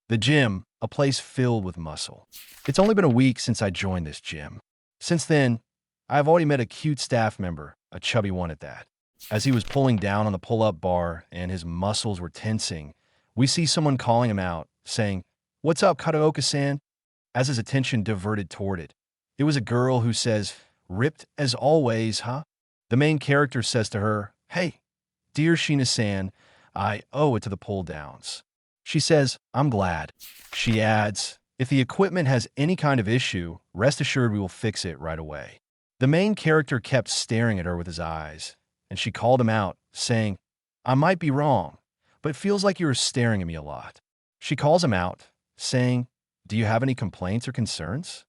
The gym, a place filled with muscle. It's only been a week since I joined this gym. Since then, I've already met a cute staff member, a chubby one at that. As he was pulling down on the pull-up bar and his muscles were tensing, we see someone calling him out, saying, "What's up, Karaoke-san?" As his attention diverted toward it. It was a girl who says, "Ripped as always, huh?" The main character says to her, "Hey, dear Shina-san, I owe it to the pull-downs." She says, "I'm glad." She adds, "If the equipment has any kind of issue, rest assured we will fix it right away." The main character kept staring at her with his eyes, and she called him out, saying, "I might be wrong, but it feels like you're staring at me a lot." She calls him out, saying, "Do you have any complaints or concerns?"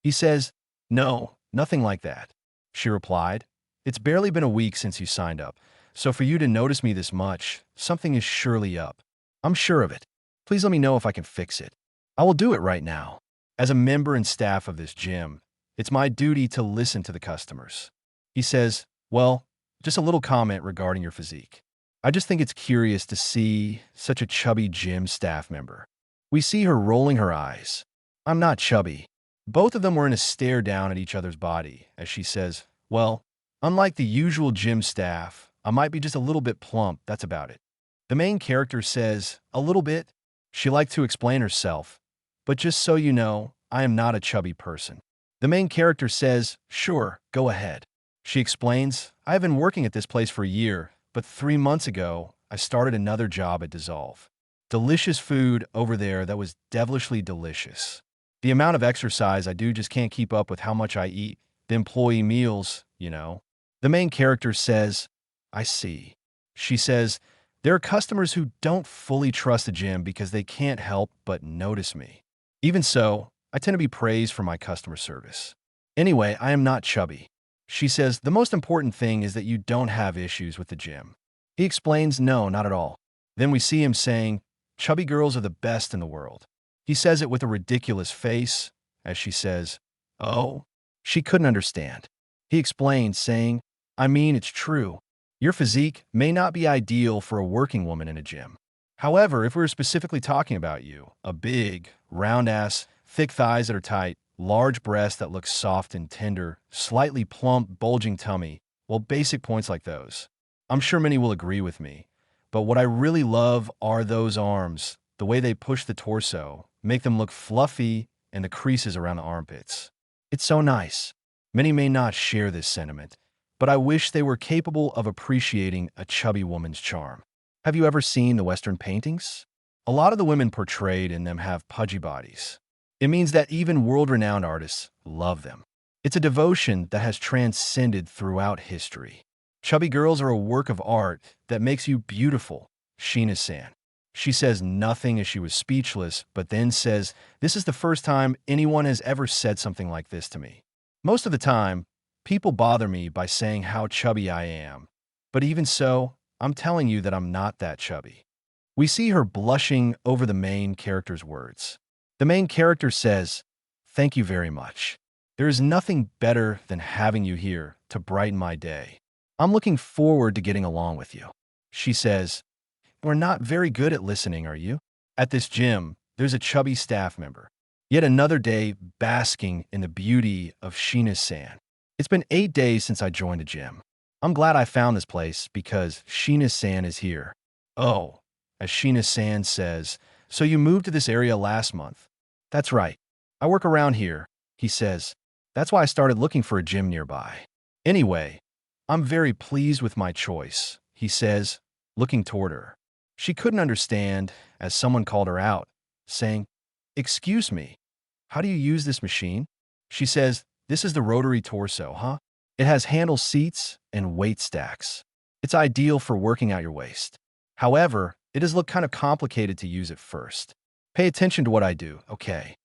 He says, "No, nothing like that." She replied, "It's barely been a week since you signed up, so for you to notice me this much, something is surely up. I'm sure of it. Please let me know if I can fix it. I will do it right now. As a member and staff of this gym, it's my duty to listen to the customers." He says, "Well, just a little comment regarding your physique. I just think it's curious to see such a chubby gym staff member." We see her rolling her eyes. "I'm not chubby." Both of them were in a stare down at each other's body as she says, "Well, unlike the usual gym staff, I might be just a little bit plump, that's about it." The main character says, "A little bit?" She liked to explain herself, "But just so you know, I am not a chubby person." The main character says, "Sure, go ahead." She explains, "I have been working at this place for a year, but 3 months ago, I started another job at Dissolve. Delicious food over there that was devilishly delicious. The amount of exercise I do just can't keep up with how much I eat. The employee meals, you know." The main character says, "I see." She says, "There are customers who don't fully trust the gym because they can't help but notice me. Even so, I tend to be praised for my customer service. Anyway, I am not chubby." She says, "The most important thing is that you don't have issues with the gym." He explains, "No, not at all." Then we see him saying, "Chubby girls are the best in the world." He says it with a ridiculous face, as she says, "Oh?" She couldn't understand. He explains, saying, "I mean, it's true. Your physique may not be ideal for a working woman in a gym. However, if we were specifically talking about you, a big, round ass, thick thighs that are tight, large breasts that look soft and tender, slightly plump, bulging tummy, well, basic points like those. I'm sure many will agree with me. But what I really love are those arms, the way they push the torso, make them look fluffy, and the creases around the armpits. It's so nice. Many may not share this sentiment, but I wish they were capable of appreciating a chubby woman's charm. Have you ever seen the Western paintings? A lot of the women portrayed in them have pudgy bodies. It means that even world-renowned artists love them. It's a devotion that has transcended throughout history. Chubby girls are a work of art that makes you beautiful, Shina-san." She says nothing as she was speechless, but then says, "This is the first time anyone has ever said something like this to me. Most of the time, people bother me by saying how chubby I am. But even so, I'm telling you that I'm not that chubby." We see her blushing over the main character's words. The main character says, "Thank you very much. There is nothing better than having you here to brighten my day. I'm looking forward to getting along with you." She says, "We're not very good at listening, are you?" At this gym, there's a chubby staff member. Yet another day basking in the beauty of Shina-san. "It's been 8 days since I joined the gym. I'm glad I found this place because Shina-san is here." "Oh," as Shina-san says, "so you moved to this area last month?" "That's right. I work around here," he says. "That's why I started looking for a gym nearby. Anyway, I'm very pleased with my choice," he says, looking toward her. She couldn't understand as someone called her out, saying, "Excuse me, how do you use this machine?" She says, "This is the rotary torso, huh? It has handle seats and weight stacks. It's ideal for working out your waist. However, it does look kind of complicated to use at first. Pay attention to what I do, okay?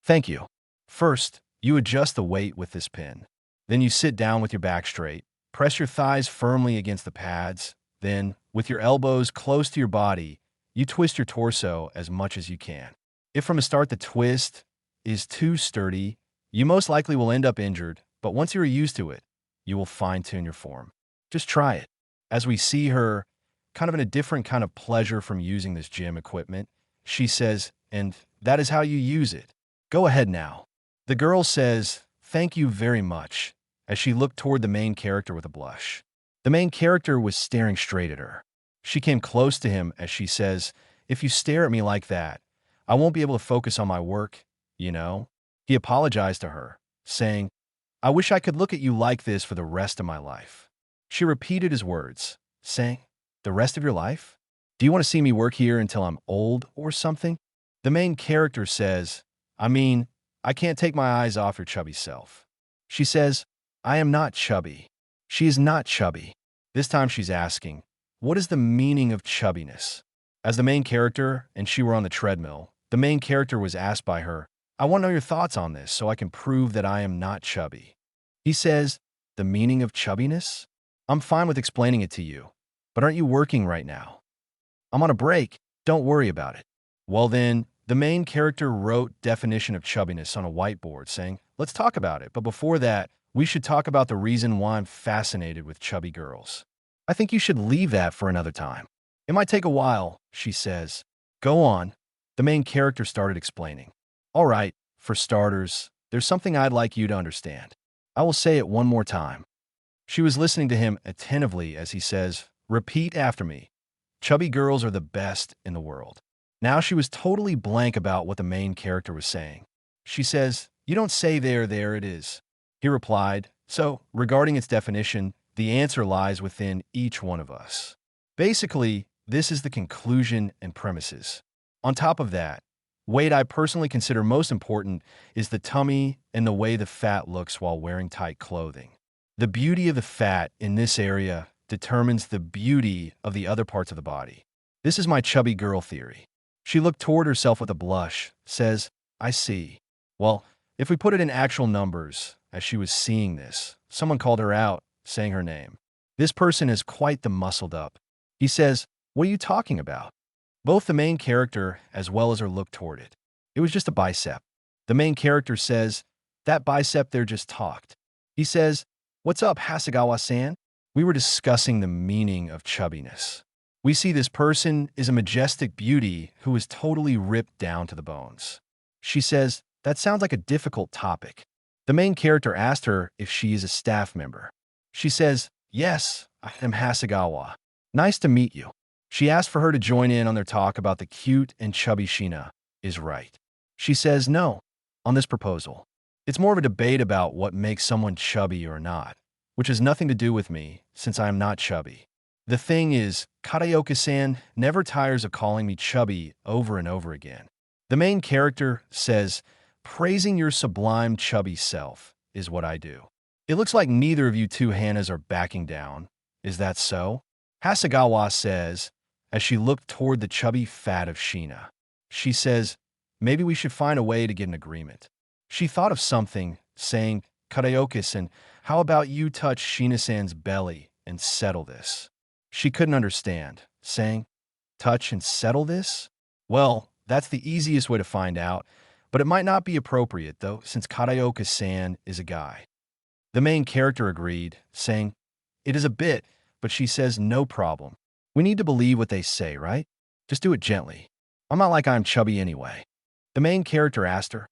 Thank you. First, you adjust the weight with this pin. Then you sit down with your back straight, press your thighs firmly against the pads. Then, with your elbows close to your body, you twist your torso as much as you can. If from the start the twist is too sturdy, you most likely will end up injured, but once you are used to it, you will fine-tune your form. Just try it." As we see her, kind of in a different kind of pleasure from using this gym equipment, she says, and that is how you use it. Go ahead now. The girl says, "Thank you very much," as she looked toward the main character with a blush. The main character was staring straight at her. She came close to him as she says, "If you stare at me like that, I won't be able to focus on my work, you know?" He apologized to her, saying, "I wish I could look at you like this for the rest of my life." She repeated his words, saying, "The rest of your life? Do you want to see me work here until I'm old or something?" The main character says, "I mean, I can't take my eyes off your chubby self." She says, "I am not chubby." She is not chubby. This time she's asking, what is the meaning of chubbiness? As the main character and she were on the treadmill, the main character was asked by her, "I want to know your thoughts on this so I can prove that I am not chubby." He says, "The meaning of chubbiness? I'm fine with explaining it to you, but aren't you working right now?" "I'm on a break. Don't worry about it." Well then, the main character wrote definition of chubbiness on a whiteboard saying, "Let's talk about it, but before that, we should talk about the reason why I'm fascinated with chubby girls. I think you should leave that for another time. It might take a while," she says. "Go on." The main character started explaining. "All right, for starters, there's something I'd like you to understand. I will say it one more time." She was listening to him attentively as he says, "Repeat after me. Chubby girls are the best in the world." Now she was totally blank about what the main character was saying. She says, "You don't say there it is." He replied, "So, regarding its definition, the answer lies within each one of us." Basically, this is the conclusion and premises. On top of that, weight I personally consider most important is the tummy and the way the fat looks while wearing tight clothing. The beauty of the fat in this area determines the beauty of the other parts of the body. This is my chubby girl theory. She looked toward herself with a blush, says, "I see. Well, if we put it in actual numbers," as she was seeing this, someone called her out, saying her name. This person is quite the muscled up. He says, "What are you talking about?" Both the main character as well as her looked toward it. It was just a bicep. The main character says, "That bicep there just talked." He says, "What's up, Hasegawa-san?" We were discussing the meaning of chubbiness. We see this person is a majestic beauty who is totally ripped down to the bones. She says, "That sounds like a difficult topic." The main character asked her if she is a staff member. She says, "Yes, I am Hasegawa. Nice to meet you." She asked for her to join in on their talk about the cute and chubby Shina is right. She says no on this proposal. It's more of a debate about what makes someone chubby or not, which has nothing to do with me since I am not chubby. The thing is, Kataoka-san never tires of calling me chubby over and over again. The main character says, "Praising your sublime chubby self is what I do." It looks like neither of you two Hannas are backing down. Is that so? Hasegawa says, as she looked toward the chubby fat of Shina. She says, "Maybe we should find a way to get an agreement." She thought of something, saying, "Kataoka-san, how about you touch Shina-san's belly and settle this?" She couldn't understand, saying, "Touch and settle this?" Well, that's the easiest way to find out, but it might not be appropriate, though, since Kataoka-san is a guy. The main character agreed, saying, "It is a bit," but she says, "No problem. We need to believe what they say, right? Just do it gently. I'm not like I'm chubby anyway." The main character asked her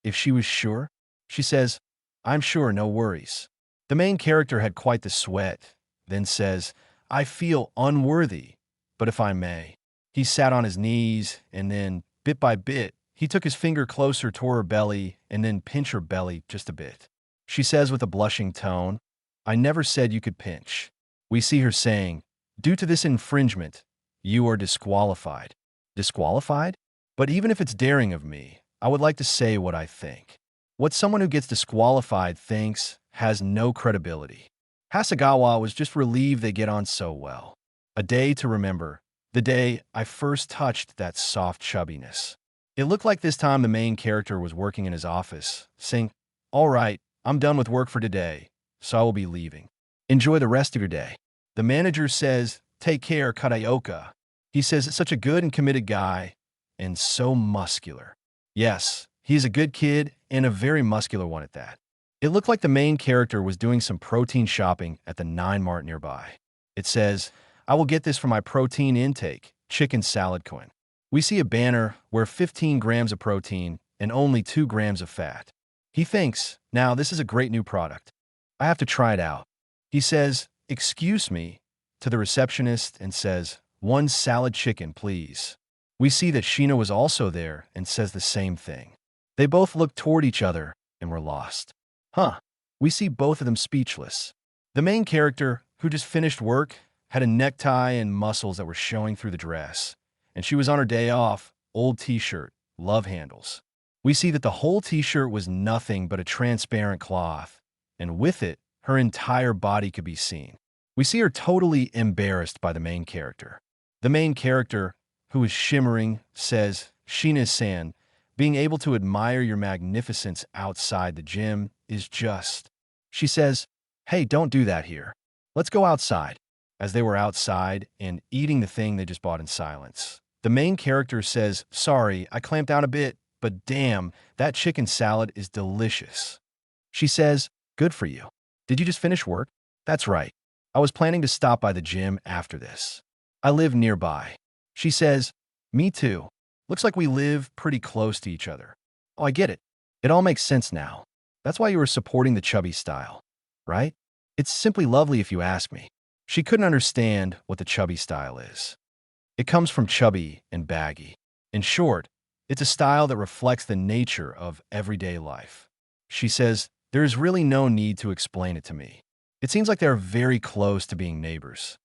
if she was sure. She says, "I'm sure, no worries." The main character had quite the sweat, then says, "I feel unworthy, but if I may." He sat on his knees, and then, bit by bit, he took his finger closer toward her belly and then pinched her belly just a bit. She says with a blushing tone, "I never said you could pinch." We see her saying, "Due to this infringement, you are disqualified." Disqualified? But even if it's daring of me, I would like to say what I think. What someone who gets disqualified thinks has no credibility. Hasegawa was just relieved they get on so well. A day to remember, the day I first touched that soft chubbiness. It looked like this time the main character was working in his office, saying, "All right, I'm done with work for today, so I will be leaving. Enjoy the rest of your day." The manager says, "Take care, Kataoka." He says it's such a good and committed guy, and so muscular. Yes, he's a good kid, and a very muscular one at that. It looked like the main character was doing some protein shopping at the 9 Mart nearby. It says, "I will get this for my protein intake, chicken salad coin." We see a banner where 15 grams of protein and only 2 grams of fat. He thinks, now this is a great new product. I have to try it out. He says, "Excuse me," to the receptionist and says, "One salad chicken, please." We see that Sheena was also there and says the same thing. They both look toward each other and were lost. Huh. We see both of them speechless. The main character, who just finished work, had a necktie and muscles that were showing through the dress, and she was on her day off, old t-shirt, love handles. We see that the whole t-shirt was nothing but a transparent cloth, and with it, her entire body could be seen. We see her totally embarrassed by the main character. The main character, who is shimmering, says, "Sheena-san, being able to admire your magnificence outside the gym is just..." She says, "Hey, don't do that here. Let's go outside." As they were outside and eating the thing they just bought in silence, the main character says, "Sorry, I clamped down a bit, but damn, that chicken salad is delicious." She says, "Good for you. Did you just finish work?" "That's right. I was planning to stop by the gym after this. I live nearby." She says, "Me too. Looks like we live pretty close to each other." "Oh, I get it. It all makes sense now. That's why you were supporting the chubby style, right? It's simply lovely if you ask me." She couldn't understand what the chubby style is. It comes from chubby and baggy. In short, it's a style that reflects the nature of everyday life. She says, "There is really no need to explain it to me. It seems like they are very close to being neighbors."